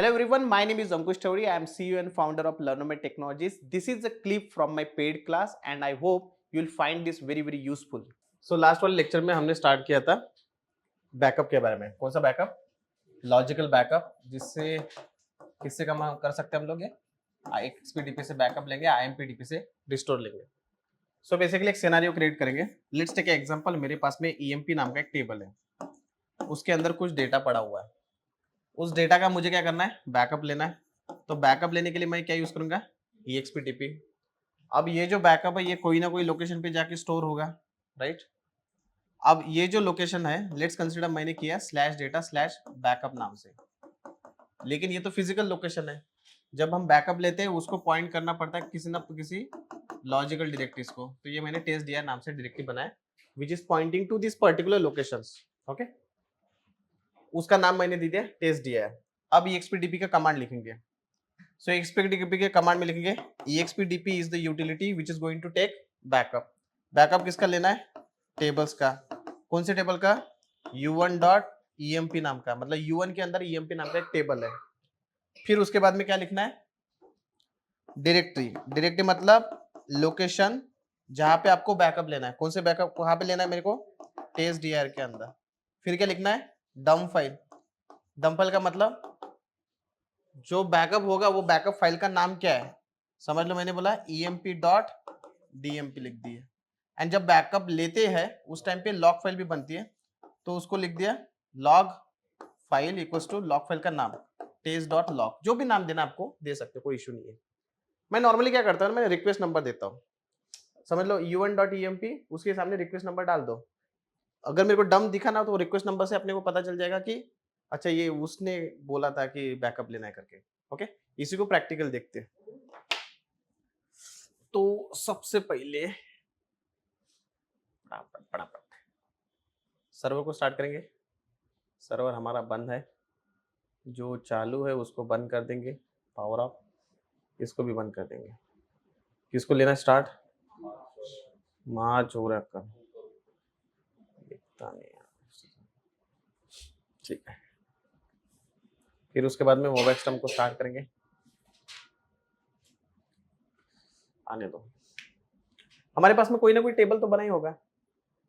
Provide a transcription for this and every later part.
Hello everyone, my name is Ankush Tawri. I am CEO and founder of Learnomed Technologies. This is a clip from my paid class and I hope you will find this very useful. So last वाले lecture में हमने start किया था backup के बारे में. कौन सा बैकअप? लॉजिकल बैकअप, जिससे किससे कम कर सकते हैं हम लोग ये XPDP से बैकअप लेंगे, IMPDP से रिस्टोर लेंगे. सो बेसिकली एक सिनेरियो क्रिएट करेंगे. Let's take example. मेरे पास में EMP नाम का एक टेबल है, उसके अंदर कुछ डेटा पड़ा हुआ है. उस डेटा का मुझे क्या करना है? बैकअप लेना है. तो बैकअप लेने के लिए मैं क्या यूज करूंगा? EXPDP. अब ये जो बैकअप है ये कोई ना कोई लोकेशन पे जाके स्टोर होगा, राइट? अब ये जो लोकेशन है, लेट्स कंसीडर मैंने किया /data/बैकअप नाम से, लेकिन ये तो फिजिकल लोकेशन है. जब हम बैकअप लेते हैं उसको पॉइंट करना पड़ता है किसी ना किसी लॉजिकल डायरेक्टरीज को. तो ये मैंने टेस्ट दिया नाम से डायरेक्टरी बनाया which is pointing to this particular locations. Okay, उसका नाम मैंने दे दिया, टेस्ट दिया है. अब EXPDP का कमांड लिखेंगे. सो EXPDP के कमांड में लिखेंगे EXPDP is the utility which is going to take backup. Backup किसका लेना है? टेबल्स का. कौन से टेबल का? U1.emp नाम का, मतलब U1 के अंदर EMP नाम का एक टेबल है. फिर उसके बाद में क्या लिखना है? डायरेक्टरी. डायरेक्टरी मतलब लोकेशन जहां पे आपको बैकअप लेना है. कौन से बैकअप कहां पे लेना है मेरे को? टेस्ट dir के अंदर. फिर क्या लिखना है? डम फाइल. डम फाइल का मतलब जो बैकअप होगा वो बैकअप फाइल का नाम क्या है? समझ लो, मैंने बोला emp.dmp लिख दिया. एंड जब बैकअप लेते हैं उस टाइम पे लॉग फाइल भी बनती है, तो उसको लिख दिया log file equals to log file का नाम टेस्ट.log. जो भी नाम देना आपको दे सकते हो, कोई इशू नहीं है. मैं नॉर्मली क्या करता हूँ, मैं रिक्वेस्ट नंबर देता हूँ. समझ लो U1.emp, उसके सामने रिक्वेस्ट नंबर डाल दो. अगर मेरे को डम दिखा ना तो रिक्वेस्ट नंबर से अपने को पता चल जाएगा कि अच्छा ये उसने बोला था कि बैकअप लेना है करके. ओके, इसी को प्रैक्टिकल देखते हैं. तो सबसे पहले सर्वर को स्टार्ट करेंगे. सर्वर हमारा बंद है, जो चालू है उसको बंद कर देंगे, पावर ऑफ. इसको भी बंद कर देंगे. किसको लेना स्टार्ट? मार्च हो रहा है, दिखता नहीं है. ठीक है. फिर उसके बाद में मोबाइल सिस्टम को स्टार्ट करेंगे. आने दो. हमारे पास में कोई ना कोई टेबल तो बना ही होगा.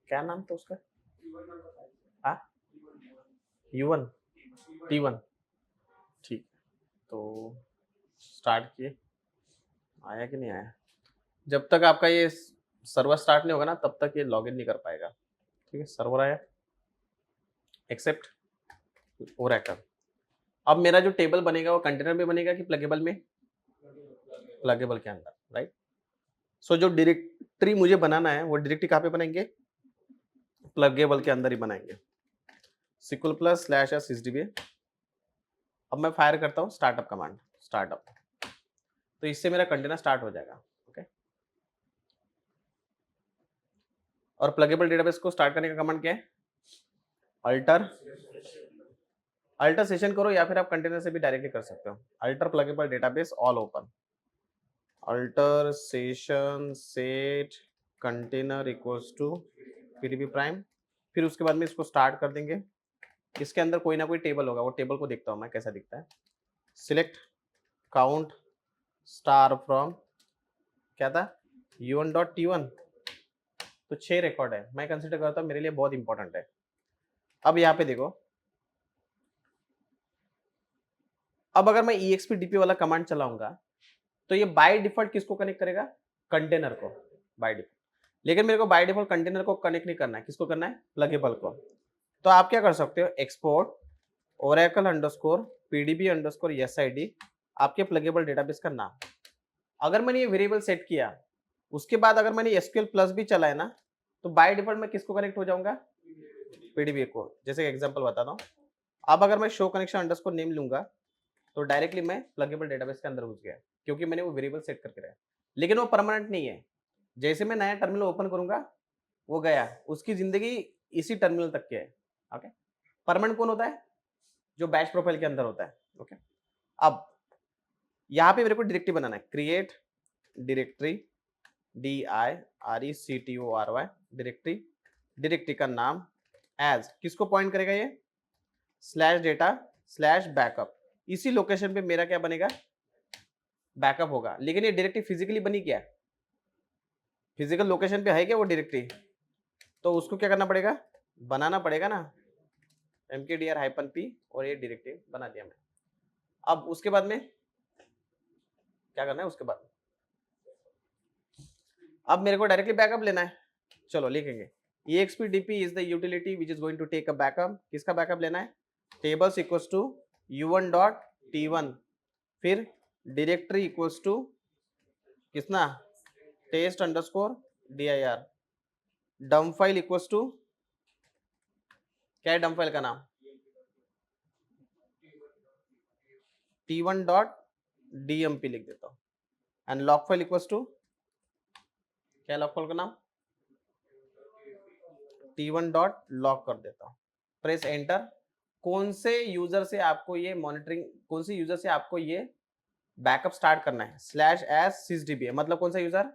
क्या नाम था उसका? हाँ, U1 T1. ठीक. तो स्टार्ट किए. आया कि नहीं आया? जब तक आपका ये सर्वर स्टार्ट नहीं होगा ना तब तक ये लॉगिन नहीं कर पाएगा. ठीक है, सर्वर आया, एक्सेप्ट ओरेकल. अब मेरा जो टेबल बनेगा वो कंटेनर में बनेगा कि प्लगेबल में? प्लगेबल के अंदर, राइट? सो जो डायरेक्टरी मुझे बनाना है वो डायरेक्टरी कहाँ पे बनाएंगे? प्लगेबल के अंदर ही बनाएंगे. SQL+/sysdb. अब मैं फायर करता हूँ स्टार्टअप कमांड, स्टार्टअप. तो इससे मेरा कंटेनर स्टार्ट हो जाएगा. ओके, और प्लगेबल डेटाबेस को स्टार्ट करने का कमांड क्या है? अल्टर सेशन करो, या फिर आप कंटेनर से भी डायरेक्टली कर सकते हो. Alter pluggable database all open, alter session set container equals to PDB prime. फिर उसके बाद में इसको स्टार्ट कर देंगे. इसके अंदर कोई ना कोई टेबल होगा, वो टेबल को देखता हूँ मैं कैसा दिखता है. सिलेक्ट काउंट स्टार फ्रॉम, क्या था? U1.T1. तो 6 रिकॉर्ड है. मैं कंसिडर करता हूँ मेरे लिए बहुत इंपॉर्टेंट है. अब यहाँ पे देखो, अब अगर मैं EXPDP वाला कमांड चलाऊंगा तो ये बाय डिफॉल्ट किसको कनेक्ट करेगा? कंटेनर को, बाय डिफॉल्ट. लेकिन मेरे को बाय डिफॉल्ट कंटेनर को कनेक्ट नहीं करना है. किसको करना है? प्लगेबल को. तो आप क्या कर सकते हो? एक्सपोर्ट oracle_pdb_sid, आपके प्लगेबल डेटाबेस का नाम. अगर मैंने ये वेरिएबल सेट किया, उसके बाद अगर मैंने SQL प्लस भी चलाया ना, तो बाय डिफॉल्ट मैं किसको कनेक्ट हो जाऊंगा? PDB को. जैसे एग्जांपल बताता हूँ. अब अगर मैं शो कनेक्शन अंडरस्कोर नेम लूंगा तो डायरेक्टली मैं प्लगेबल डेटाबेस के अंदर घुस गया, क्योंकि मैंने वो वेरिएबल सेट करके रखा. लेकिन वो परमानेंट नहीं है. जैसे मैं नया टर्मिनल ओपन करूंगा वो गया, उसकी जिंदगी इसी टर्मिनल तक की है. ओके, परमानेंट कौन होता है? जो बैच प्रोफाइल के अंदर होता है. ओके, अब यहाँ पे मेरे को डायरेक्टरी बनाना है. Create directory, DIRECTORY directory. Directory का नाम एज किसको पॉइंट करेगा? ये /data/backup. इसी लोकेशन पे मेरा क्या बनेगा, बैकअप होगा। लेकिन ये डायरेक्टरी फिजिकली बनी क्या, फिजिकल लोकेशन पे है क्या वो डायरेक्टरी, तो उसको क्या करना पड़ेगा, बनाना पड़ेगा ना, mkdir -p और ये डायरेक्टरी बना दिया मैं। अब उसके बाद में क्या करना है, उसके बाद अब मेरे को डायरेक्टली बैकअप लेना है, चलो लिखेंगे expdp is the utility which is going to take a backup. किसका बैकअप लेना है, tables equals to u1 dot t1, फिर डायरेक्टरी इक्वल्स टू कितना, test underscore dir, dump file equals to क्या है, डम फाइल का नाम t1 डॉट dmp लिख देता हूं, and log file equals to क्या, लॉग फाइल का नाम t1 डॉट लॉग कर देता हूं, प्रेस एंटर। कौन से यूजर से आपको ये मॉनिटरिंग, कौन से यूजर से आपको ये बैकअप स्टार्ट करना है, /sysdb, मतलब कौन सा user,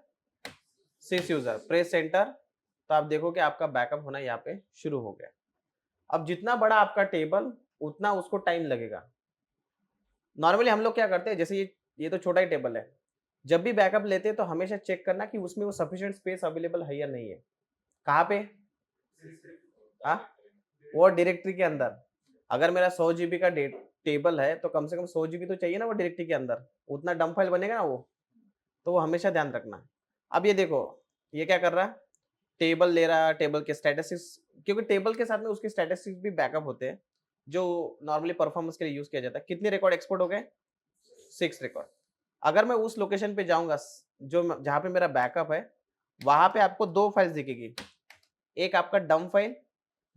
sys user, press enter. तो आप देखो कि आपका बैकअप होना यहाँ पे शुरू हो गया। अब जितना बड़ा आपका टेबल उतना उसको टाइम लगेगा। नॉर्मली हम लोग क्या करते हैं, जैसे ये तो छोटा ही टेबल है, जब भी बैकअप लेते हैं तो हमेशा चेक करना कि उसमें वो सफिशिएंट स्पेस अवेलेबल है या नहीं है। कहाँ पे, हाँ, वो डायरेक्टरी के अंदर। अगर मेरा 100 GB का टेबल है तो कम से कम 100 GB तो चाहिए ना वो डायरेक्टरी के अंदर, उतना डंप फाइल बनेगा ना वो, तो वो हमेशा ध्यान रखना। अब ये देखो ये क्या कर रहा है, टेबल ले रहा है, टेबल के स्टैटिस्टिक्स, क्योंकि टेबल के साथ में उसके स्टैटिस्टिक्स भी बैकअप होते हैं जो नॉर्मली परफॉर्मेंस के लिए यूज किया जाता है। कितने रिकॉर्ड एक्सपोर्ट हो गए, 6 रिकॉर्ड। अगर मैं उस लोकेशन पे जाऊंगा जो जहां पे मेरा बैकअप है, वहां पे आपको 2 फाइल्स दिखेगी, एक आपका डम फाइल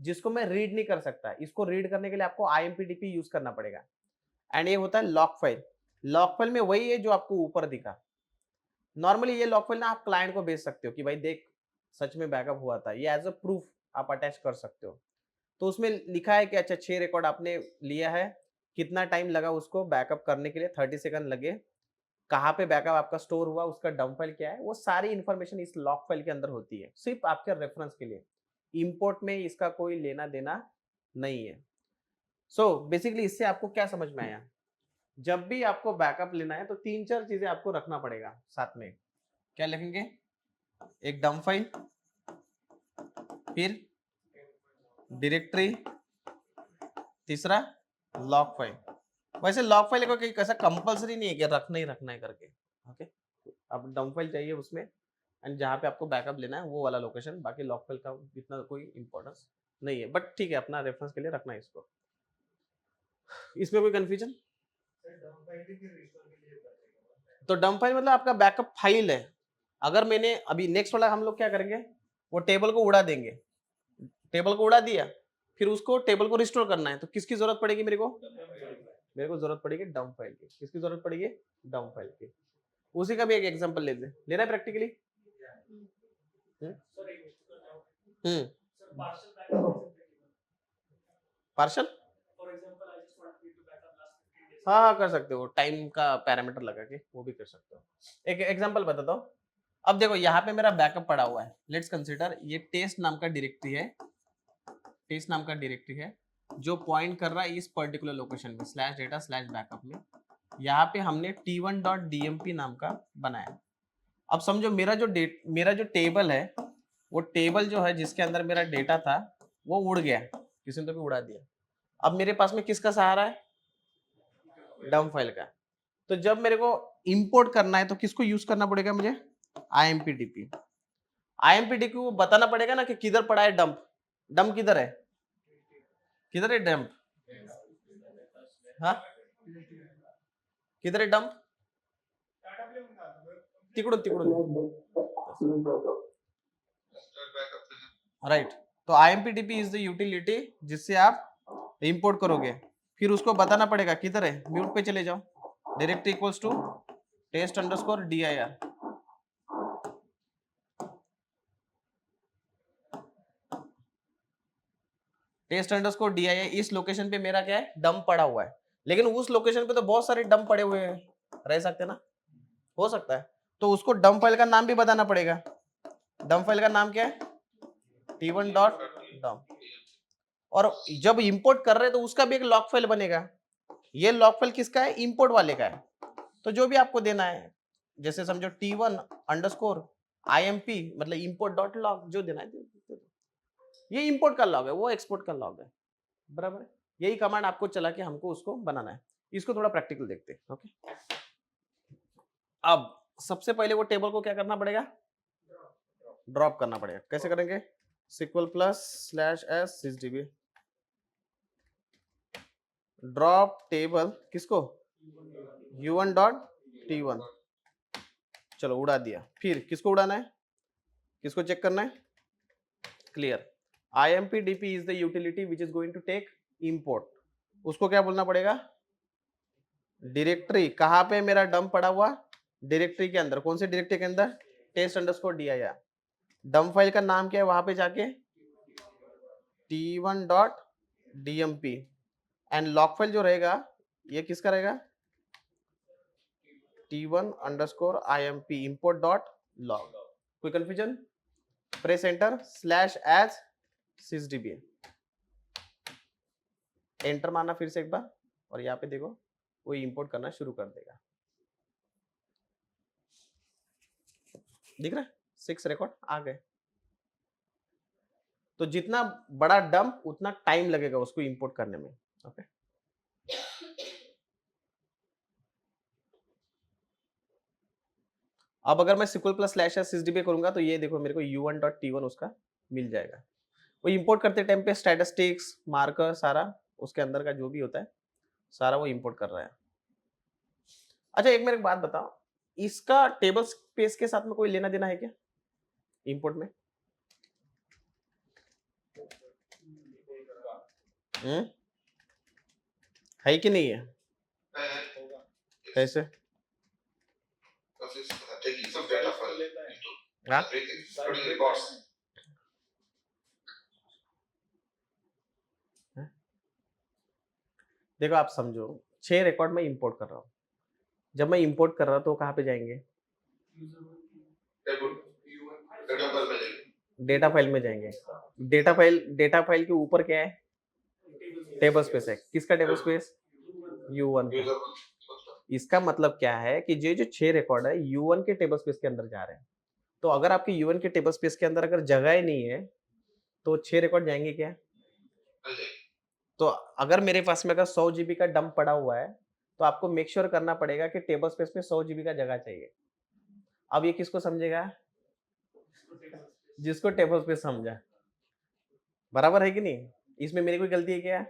जिसको मैं रीड नहीं कर सकता, इसको रीड करने के लिए आपको IMPDP यूज करना पड़ेगा, एंड ये होता है लॉक फाइल। लॉक फाइल में वही है जो आपको ऊपर दिखा। नॉर्मली ये लॉक फाइल ना आप क्लाइंट को भेज सकते हो कि भाई देख सच में बैकअप हुआ था, ये एज अ प्रूफ आप अटैच कर सकते हो। तो उसमें लिखा है कि अच्छा 6 रिकॉर्ड आपने लिया है, कितना टाइम लगा उसको बैकअप करने के लिए, 30 सेकंड लगे, कहाँ पे बैकअप आपका स्टोर हुआ, उसका डम फाइल क्या है, वो सारी इंफॉर्मेशन इस लॉक फाइल के अंदर होती है, सिर्फ आपके रेफरेंस के लिए। इंपोर्ट में इसका कोई लेना देना नहीं है। सो बेसिकली इससे आपको क्या समझ में आया, जब भी आपको बैकअप लेना है तो 3-4 चीजें आपको रखना पड़ेगा साथ में। क्या लिखेंगे, एक डम फाइल, फिर डायरेक्टरी, तीसरा लॉग फाइल। वैसे लॉग फाइल को कैसा कंपलसरी नहीं है कि रखना ही रखना है करके, ओके। अब डम फाइल चाहिए उसमें, एंड जहाँ पे आपको बैकअप लेना है वो वाला लोकेशन, बाकी लॉग फाइल का इतना कोई इंपॉर्टेंस नहीं है, बट ठीक है अपना रेफरेंस के लिए रखना है इसको। इसमें कोई कंफ्यूजन, तो डम फाइल मतलब आपका बैकअप फाइल है। अगर मैंने अभी नेक्स्ट वाला हम लोग क्या करेंगे, वो टेबल को उड़ा देंगे, टेबल को उड़ा दिया, फिर उसको टेबल को रिस्टोर करना है, तो किसकी जरूरत पड़ेगी मेरे को, मेरे को जरूरत पड़ेगी डम फाइल की। किसकी जरूरत पड़ेगी, डम फाइल की। उसी का भी एक एग्जांपल लेना है प्रैक्टिकली। हम्म, पार्शल, हाँ हाँ कर सकते हो, टाइम का पैरामीटर लगा के वो भी कर सकते हो। एक एग्जांपल बताता हूँ। अब देखो यहाँ पे मेरा बैकअप पड़ा हुआ है, लेट्स कंसीडर ये टेस्ट नाम का डायरेक्टरी है, टेस्ट नाम का डायरेक्टरी है जो पॉइंट कर रहा है इस पर्टिकुलर लोकेशन में /data/बैकअप में। यहाँ पे हमने t1.dmp नाम का बनाया। अब समझो मेरा जो टेबल है, वो टेबल जो है जिसके अंदर मेरा डेटा था वो उड़ गया, किसी ने तो भी उड़ा दिया। अब मेरे पास में किसका सहारा है, डम फाइल का। तो जब मेरे को इंपोर्ट करना है तो किसको यूज करना पड़ेगा मुझे, IMPDP। IMPDP को बताना पड़ेगा ना कि किधर पड़ा है डंप, डंप किधर है, किधर है डंप, हाँ किधर है डंप, तिकडून तिकडून, राइट। तो IMPDP इज द यूटिलिटी जिससे आप इंपोर्ट करोगे, फिर उसको बताना पड़ेगा किधर है, म्यूट पे चले जाओ, directory equals to test underscore dir, test underscore dir। इस लोकेशन पे मेरा क्या है, डंप पड़ा हुआ है, लेकिन उस लोकेशन पे तो बहुत सारे डंप पड़े हुए हैं, रह सकते ना, हो सकता है। तो उसको डंप फाइल का नाम भी बताना पड़ेगा। डंप फाइल का नाम क्या है, t1.dump। और जब इंपोर्ट कर रहे हैं तो उसका भी एक लॉग फाइल बनेगा, ये लॉग फाइल किसका है, इंपोर्ट वाले का है। तो जो भी आपको देना है, जैसे समझो T1 अंडरस्कोर IMP मतलब इंपोर्ट डॉट लॉग, जो देना है दे दो। ये इंपोर्ट का लॉग है, वो एक्सपोर्ट का लॉग है, बराबर है। यही कमांड आपको चला के हमको उसको बनाना है। इसको थोड़ा प्रैक्टिकल देखते हैं। ओके, अब सबसे पहले वो टेबल को क्या करना पड़ेगा, ड्रॉप करना पड़ेगा। कैसे करेंगे, SQL plus slash S sysdb drop table किसको, u1 डॉट t1। चलो उड़ा दिया। फिर किसको उड़ाना है, किसको चेक करना है, clear. IMPDP is the utility which is going to take import. उसको क्या बोलना पड़ेगा, डायरेक्टरी कहाँ पे मेरा डंप पड़ा हुआ, डायरेक्टरी के अंदर। कौन से डायरेक्टरी के अंदर, test underscore dir। Dump file का नाम क्या है, वहां पे जाके t1 dot dmp। And log file जो रहेगा ये किसका रहेगा, t1 underscore imp import dot log। कोई confusion, press enter slash as sysdb, enter मारना फिर से एक बार, और यहाँ पे देखो वो इंपोर्ट करना शुरू कर देगा। दिख रहा है, 6 रिकॉर्ड आ गए। तो जितना बड़ा डंप उतना टाइम लगेगा उसको इंपोर्ट करने में। ओके, अब अगर मैं SQL प्लस स्लैश sysdb करूंगा तो ये देखो मेरे को u1 डॉट t1 उसका मिल जाएगा। वो इंपोर्ट करते टाइम पे स्टैटिस्टिक्स मार्कर सारा उसके अंदर का जो भी होता है सारा वो इंपोर्ट कर रहा है। अच्छा एक मेरे को बात बताओ, इसका टेबल स्पेस के साथ में कोई लेना देना है क्या इंपोर्ट में? है कि नहीं है? कैसे? हाँ? देखो आप समझो, 6 रिकॉर्ड में इंपोर्ट कर रहा हूँ। जब मैं इंपोर्ट कर रहा हूँ तो कहाँ पे जाएंगे, डेटा फाइल में जाएंगे। डेटा फाइल के ऊपर क्या है, टेबल स्पेस है। किसका टेबल स्पेस, u1 का। इसका मतलब क्या है कि जो 6 रिकॉर्ड है u1 के टेबल स्पेस के अंदर जा रहे हैं। तो अगर आपके u1 के टेबल स्पेस के अंदर अगर जगह ही नहीं है तो 6 रिकॉर्ड जाएंगे क्या? तो अगर मेरे पास में अगर 100 जीबी का डंप पड़ा हुआ है तो आपको मेक श्योर करना पड़ेगा कि टेबल स्पेस में 100 जीबी का जगह चाहिए। अब ये किसको समझेगा, जिसको टेबल स्पेस समझा, बराबर है कि नहीं? इसमें मेरी कोई गलती है क्या?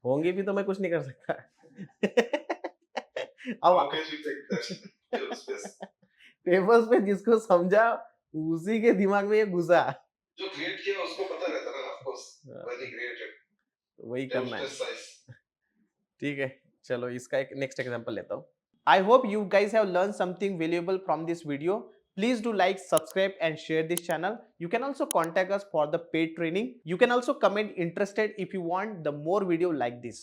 होंगी भी तो मैं कुछ नहीं कर सकता। अब टेबल स्पेस जिसको समझा उसी के दिमाग में ये घुसा, जो क्रिएट किया उसको पता रहता ना, of course when he created, वही करना है। ठीक है, चलो इसका एक नेक्स्ट एग्जांपल लेता हूँ। I hope you guys have learned something valuable from this video. Please do like, subscribe and share this channel. You can also contact us for the paid training. You can also comment interested if you want the more video like this.